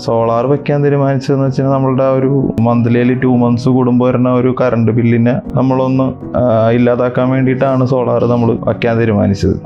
Solar വെക്കാൻ തീരുമാനിച്ചതെന്ന് വെച്ചാൽ നമ്മളുടെ ഒരു മന്ത്ലി 2 months കൂടുമ്പോൾ വരുന്ന ഒരു കറണ്ട് ബില്ലിനെ നമ്മളൊന്ന് ഇല്ലാതാക്കാൻ വേണ്ടിയിട്ടാണ് സോളാർ നമ്മൾ വെക്കാൻ തീരുമാനിച്ചത്.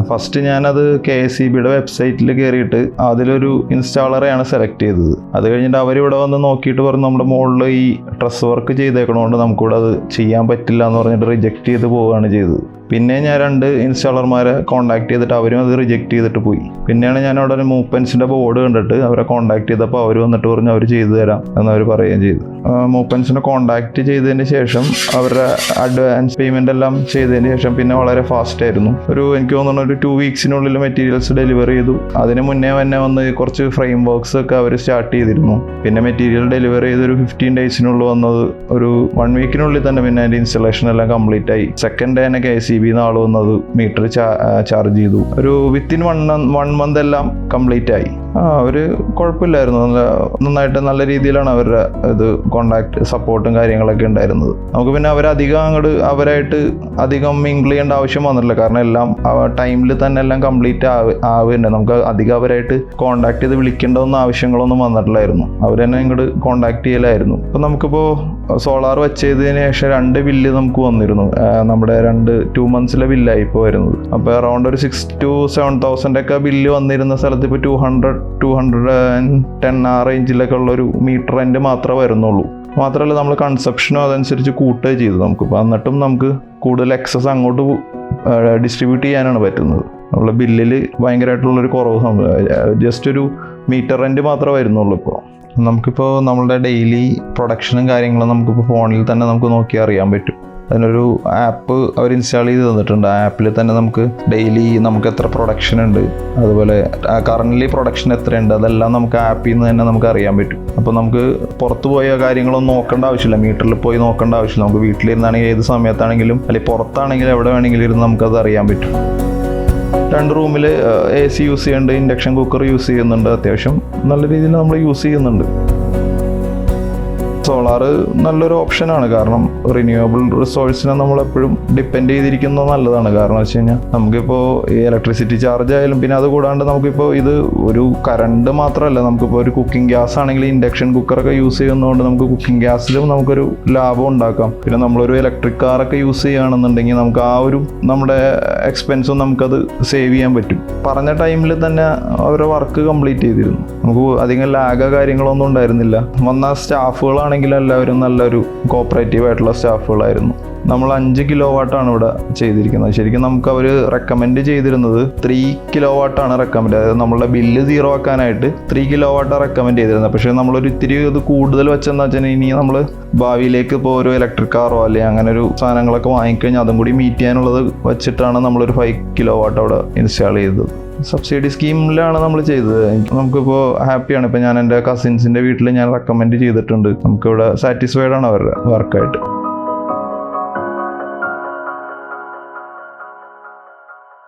ഫസ്റ്റ് ഞാനത് KSEBയുടെ വെബ്സൈറ്റിൽ കയറിയിട്ട് അതിലൊരു ഇൻസ്റ്റാളറെയാണ് സെലക്ട് ചെയ്തത്. അത് കഴിഞ്ഞിട്ട് അവരിവിടെ വന്ന് നോക്കിയിട്ട് പറഞ്ഞു നമ്മുടെ മുകളിൽ ഈ ട്രസ് വർക്ക് ചെയ്തേക്കണോണ്ട് നമുക്കിവിടെ അത് ചെയ്യാൻ പറ്റില്ല എന്ന് പറഞ്ഞിട്ട് റിജക്റ്റ് ചെയ്ത് പോവുകയാണ് ചെയ്തത്. പിന്നെ ഞാൻ 2 ഇൻസ്റ്റാളർമാരെ കോൺടാക്ട് ചെയ്തിട്ട് അവരും അത് റിജക്റ്റ് ചെയ്തിട്ട് പോയി. പിന്നെയാണ് ഞാൻ അവിടെ ഒരു മൂപ്പൻസിൻ്റെ ബോർഡ് കണ്ടിട്ട് അവരെ കോൺടാക്ട് ചെയ്തപ്പോൾ അവർ വന്നിട്ട് പറഞ്ഞു അവർ ചെയ്തു തരാം എന്നവർ പറയുകയും ചെയ്തു. മൂപ്പൻസിനെ കോൺടാക്ട് ചെയ്തതിന് ശേഷം അവരുടെ അഡ്വാൻസ് പേയ്മെൻ്റ് എല്ലാം ചെയ്തതിന് ശേഷം പിന്നെ വളരെ ഫാസ്റ്റ് ആയിരുന്നു. എനിക്ക് തോന്നുന്നു ഒരു 2 weeksനുള്ളിൽ മെറ്റീരിയൽസ് ഡെലിവറി ചെയ്തു. അതിന് മുന്നേ തന്നെ വന്ന് കുറച്ച് ഫ്രെയിം വർക്ക്സ് ഒക്കെ അവർ സ്റ്റാർട്ട് ചെയ്തിരുന്നു. പിന്നെ മെറ്റീരിയൽ ഡെലിവറി ചെയ്ത് ഒരു 15 daysനുള്ളിൽ വന്നത് ഒരു 1 weekനുള്ളിൽ തന്നെ പിന്നെ അതിൻ്റെ ഇൻസ്റ്റലേഷൻ എല്ലാം കംപ്ലീറ്റ് ആയി. സെക്കൻഡ് ഡേ തന്നെ KSEB ആൾ വന്നത് മീറ്റർ ചാർജ് ചെയ്തു. ഒരു വിത്തിൻ 1 month എല്ലാം കംപ്ലീറ്റ് ആയി. അവര് കുഴപ്പമില്ലായിരുന്നു. നന്നായിട്ട് നല്ല രീതിയിലാണ് അവരുടെ ഇത് കോണ്ടാക്ട് സപ്പോർട്ടും കാര്യങ്ങളൊക്കെ ഉണ്ടായിരുന്നത്. നമുക്ക് പിന്നെ അവരായിട്ട് അധികം മിങ്കിൾ ചെയ്യേണ്ട ആവശ്യം വന്നിട്ടില്ല. കാരണം എല്ലാം ടൈമിൽ തന്നെ എല്ലാം കംപ്ലീറ്റ് ആവുന്നുണ്ട്. നമുക്ക് അധികം അവരായിട്ട് കോണ്ടാക്ട് ചെയ്ത് വിളിക്കേണ്ടതൊന്നും ആവശ്യങ്ങളൊന്നും വന്നിട്ടില്ലായിരുന്നു. അവർ തന്നെ ഇങ്ങോട്ട് കോണ്ടാക്ട് ചെയ്യലായിരുന്നു. അപ്പം നമുക്കിപ്പോൾ സോളാർ വെച്ചതിന് ശേഷം 2 ബില്ല് നമുക്ക് വന്നിരുന്നു. നമ്മുടെ 2 monthsലെ ബില്ലായി ഇപ്പോൾ വരുന്നത്. അപ്പോൾ അറൗണ്ട് ഒരു 6,000 to 7,000 ഒക്കെ ബില്ല് വന്നിരുന്ന സ്ഥലത്ത് ഇപ്പോൾ 210 ആ റേഞ്ചിലൊക്കെ ഉള്ളൊരു മീറ്റർ റെൻ്റ് മാത്രമേ വരുന്നുള്ളൂ. മാത്രമല്ല നമ്മൾ കൺസപ്ഷനും അതനുസരിച്ച് കൂട്ടുകയും ചെയ്തു. നമുക്കിപ്പോൾ എന്നിട്ടും നമുക്ക് കൂടുതൽ എക്സസ് അങ്ങോട്ട് ഡിസ്ട്രിബ്യൂട്ട് ചെയ്യാനാണ് പറ്റുന്നത്. നമ്മളെ ബില്ലിൽ ഭയങ്കരമായിട്ടുള്ളൊരു കുറവ് ജസ്റ്റ് ഒരു മീറ്റർ റെൻ്റ് മാത്രമേ വരുന്നുള്ളൂ. നമുക്കിപ്പോൾ നമ്മളുടെ ഡെയിലി പ്രൊഡക്ഷനും കാര്യങ്ങളും നമുക്കിപ്പോൾ ഫോണിൽ തന്നെ നമുക്ക് നോക്കി അറിയാൻ പറ്റും. അതിനൊരു ആപ്പ് അവർ ഇൻസ്റ്റാൾ ചെയ്ത് തന്നിട്ടുണ്ട്. ആ ആപ്പിൽ തന്നെ നമുക്ക് ഡെയിലി നമുക്ക് എത്ര പ്രൊഡക്ഷൻ ഉണ്ട്, അതുപോലെ കറൻ്റ്ലി പ്രൊഡക്ഷൻ എത്രയുണ്ട്, അതെല്ലാം നമുക്ക് ആപ്പിൽ നിന്ന് തന്നെ നമുക്ക് അറിയാൻ പറ്റും. അപ്പോൾ നമുക്ക് പുറത്ത് പോയ കാര്യങ്ങളൊന്നും നോക്കേണ്ട ആവശ്യമില്ല, മീറ്ററിൽ പോയി നോക്കേണ്ട ആവശ്യമില്ല. നമുക്ക് വീട്ടിലിരുന്നാണെങ്കിൽ ഏത് സമയത്താണെങ്കിലും അല്ലെങ്കിൽ പുറത്താണെങ്കിലും എവിടെ വേണമെങ്കിലും ഇരുന്ന് നമുക്കത് അറിയാൻ പറ്റും. 2 റൂമിൽ AC യൂസ് ചെയ്യുന്നുണ്ട്, ഇൻഡക്ഷൻ കുക്കർ യൂസ് ചെയ്യുന്നുണ്ട്. അത്യാവശ്യം നല്ല രീതിയിൽ നമ്മൾ യൂസ് ചെയ്യുന്നുണ്ട്. സോളാർ നല്ലൊരു ഓപ്ഷനാണ്. കാരണം റിന്യൂവബിൾ റിസോഴ്സിനെ നമ്മളെപ്പോഴും ഡിപ്പെൻഡ് ചെയ്തിരിക്കുന്നത് നല്ലതാണ്. കാരണം വെച്ച് കഴിഞ്ഞാൽ നമുക്കിപ്പോൾ ഈ ഇലക്ട്രിസിറ്റി ചാർജ് ആയാലും പിന്നെ അത് കൂടാണ്ട് നമുക്കിപ്പോൾ ഇത് ഒരു കറണ്ട് മാത്രമല്ല, നമുക്കിപ്പോൾ ഒരു കുക്കിംഗ് ഗ്യാസ് ആണെങ്കിൽ ഇൻഡക്ഷൻ കുക്കറൊക്കെ യൂസ് ചെയ്യുന്നതുകൊണ്ട് നമുക്ക് കുക്കിംഗ് ഗ്യാസിലും നമുക്കൊരു ലാഭം ഉണ്ടാക്കാം. പിന്നെ നമ്മളൊരു ഇലക്ട്രിക് കാറൊക്കെ യൂസ് ചെയ്യുകയാണെന്നുണ്ടെങ്കിൽ നമുക്ക് ആ ഒരു നമ്മുടെ എക്സ്പെൻസും നമുക്കത് സേവ് ചെയ്യാൻ പറ്റും. പറഞ്ഞ ടൈമിൽ തന്നെ അവരുടെ വർക്ക് കംപ്ലീറ്റ് ചെയ്തിരുന്നു. നമുക്ക് അധികം ലാഗോ കാര്യങ്ങളൊന്നും ഉണ്ടായിരുന്നില്ല. വന്ന സ്റ്റാഫുകളാണെങ്കിൽ എല്ലാവരും നല്ലൊരു കോപ്പറേറ്റീവ് ആയിട്ടുള്ള സ്റ്റാഫുകളായിരുന്നു. നമ്മൾ 5 kilowatt ഇവിടെ ചെയ്തിരിക്കുന്നത്. ശരിക്കും നമുക്ക് അവർ റെക്കമെൻഡ് ചെയ്തിരുന്നത് 3 kilowatt റെക്കമെൻഡ്. അതായത് നമ്മളുടെ ബില്ല് 0 ആക്കാനായിട്ട് 3 kilowatt റെക്കമെൻഡ് ചെയ്തിരുന്നത്. പക്ഷേ നമ്മളൊരു ഇത്തിരി ഇത് കൂടുതൽ വെച്ചെന്ന് വെച്ചാൽ ഇനി നമ്മൾ ഭാവിയിലേക്ക് ഇപ്പോൾ ഒരു ഇലക്ട്രിക് കാറോ അല്ലെങ്കിൽ അങ്ങനെ ഒരു സാധനങ്ങളൊക്കെ വാങ്ങിക്കഴിഞ്ഞാൽ അതും കൂടി മീറ്റ് ചെയ്യാനുള്ളത് വെച്ചിട്ടാണ് നമ്മളൊരു 5 kilowatt അവിടെ ഇൻസ്റ്റാൾ ചെയ്തത്. സബ്സിഡി സ്കീമിലാണ് നമ്മൾ ചെയ്തത്. നമുക്കിപ്പോൾ ഹാപ്പിയാണ്. ഇപ്പോൾ ഞാൻ എൻ്റെ കസിൻസിൻ്റെ വീട്ടിൽ ഞാൻ റെക്കമെൻഡ് ചെയ്തിട്ടുണ്ട്. നമുക്കിവിടെ സാറ്റിസ്ഫൈഡ് ആണ് അവരുടെ വർക്കായിട്ട്.